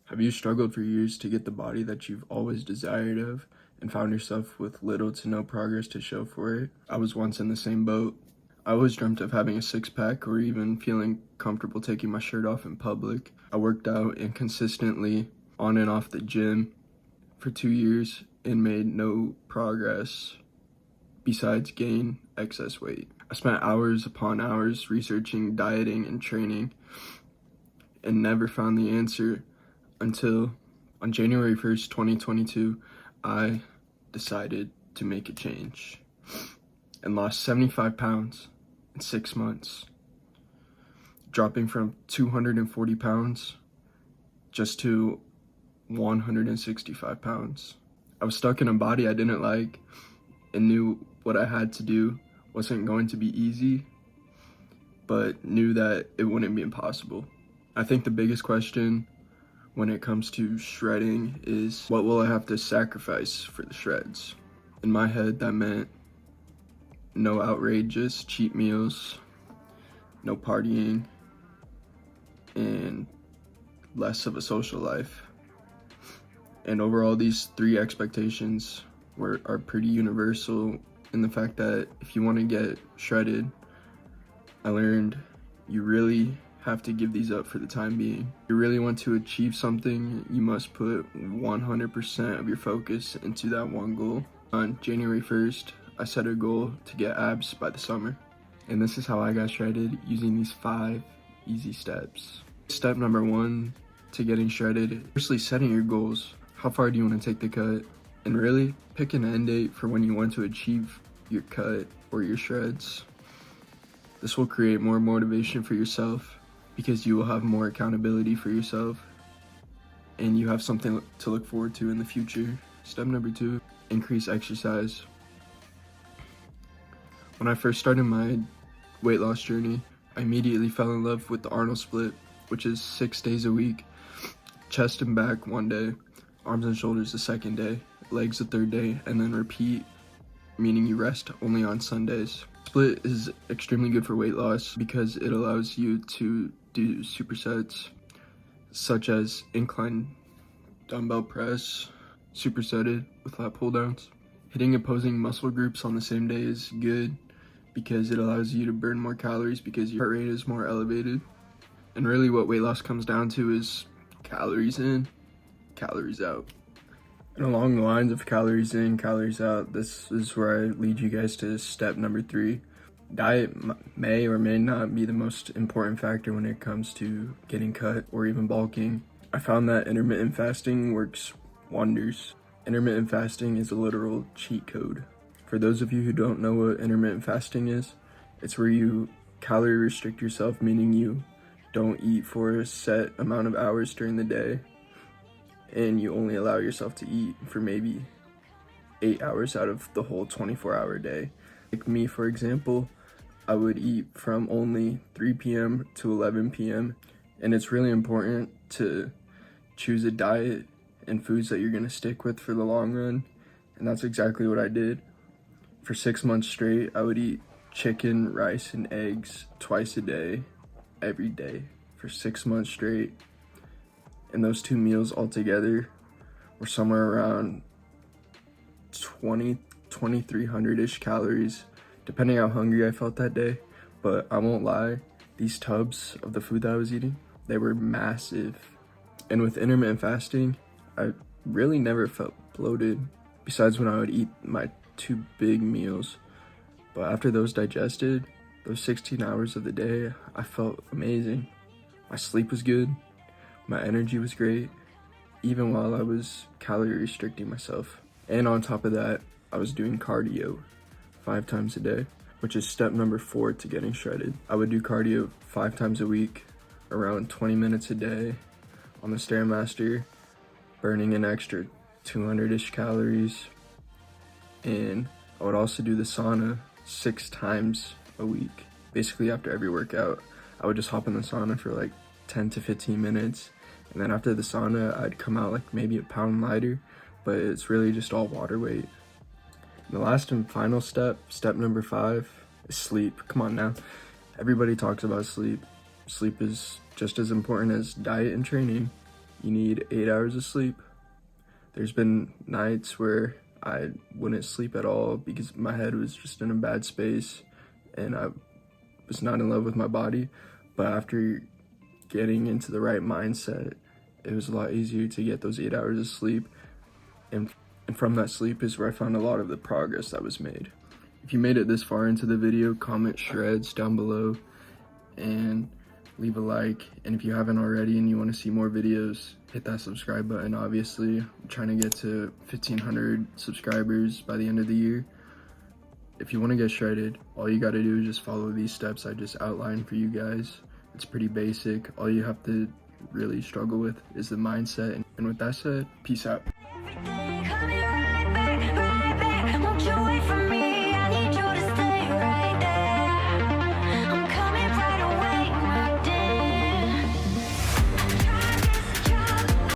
Have you struggled for years to get the body that you've always desired of and found yourself with little to no progress to show for it? I was once in the same boat. I always dreamt of having a six-pack or even feeling comfortable taking my shirt off in public. I worked out and consistently on and off the gym for 2 years and made no progress besides gain excess weight. I spent hours upon hours researching, dieting, and training and never found the answer until on January 1st, 2022, I decided to make a change and lost 75 pounds in 6 months, dropping from 240 pounds just to 165 pounds. I was stuck in a body I didn't like and knew what I had to do wasn't going to be easy, but knew that it wouldn't be impossible. I think the biggest question when it comes to shredding is, what will I have to sacrifice for the shreds? In my head, that meant no outrageous cheat meals, no partying, and less of a social life. And overall, these three expectations are pretty universal in the fact that if you want to get shredded, I learned you really have to give these up for the time being. If you really want to achieve something, you must put 100% of your focus into that one goal. On January 1st, I set a goal to get abs by the summer. And this is how I got shredded, using these 5 easy steps. Step number 1 to getting shredded, firstly setting your goals. How far do you want to take the cut? And really pick an end date for when you want to achieve your cut or your shreds. This will create more motivation for yourself because you will have more accountability for yourself and you have something to look forward to in the future. Step number 2, increase exercise. When I first started my weight loss journey, I immediately fell in love with the Arnold split, which is 6 days a week, chest and back one day, arms and shoulders the second day, legs the third day, and then repeat, meaning you rest only on Sundays. Split is extremely good for weight loss because it allows you to do supersets such as incline dumbbell press, supersetted with lat pull downs. Hitting opposing muscle groups on the same day is good because it allows you to burn more calories because your heart rate is more elevated. And really what weight loss comes down to is calories in, calories out. And along the lines of calories in, calories out, this is where I lead you guys to step number 3. Diet may or may not be the most important factor when it comes to getting cut or even bulking. I found that intermittent fasting works wonders. Intermittent fasting is a literal cheat code. For those of you who don't know what intermittent fasting is, it's where you calorie restrict yourself, meaning you don't eat for a set amount of hours during the day and you only allow yourself to eat for maybe 8 hours out of the whole 24-hour day. Like me, for example, I would eat from only 3 p.m. to 11 p.m. And it's really important to choose a diet and foods that you're gonna stick with for the long run. And that's exactly what I did. For 6 months straight, I would eat chicken, rice, and eggs twice a day, every day, for 6 months straight. And those 2 meals altogether were somewhere around 2,300-ish calories, depending how hungry I felt that day. But I won't lie, these tubs of the food that I was eating, they were massive. And with intermittent fasting, I really never felt bloated, besides when I would eat my 2 big meals. But after those digested, those 16 hours of the day, I felt amazing. My sleep was good. My energy was great, even while I was calorie restricting myself. And on top of that, I was doing cardio 5 times a day, which is step number 4 to getting shredded. I would do cardio 5 times a week, around 20 minutes a day on the Stairmaster, burning an extra 200-ish calories. And I would also do the sauna 6 times a week. Basically after every workout, I would just hop in the sauna for like 10 to 15 minutes. And then after the sauna, I'd come out like maybe a pound lighter, but it's really just all water weight. The last and final step, step number 5, is sleep. Come on now. Everybody talks about sleep. Sleep is just as important as diet and training. you need 8 hours of sleep. There's been nights where I wouldn't sleep at all because my head was just in a bad space and I was not in love with my body. But after getting into the right mindset, it was a lot easier to get those 8 hours of sleep. And from that sleep is where I found a lot of the progress that was made. If you made it this far into the video, comment shreds down below and leave a like. And if you haven't already and you want to see more videos, hit that subscribe button. Obviously, I'm trying to get to 1,500 subscribers by the end of the year. If you want to get shredded, all you got to do is just follow these steps I just outlined for you guys. It's pretty basic. All you have to really struggle with is the mindset. And with that said, peace out.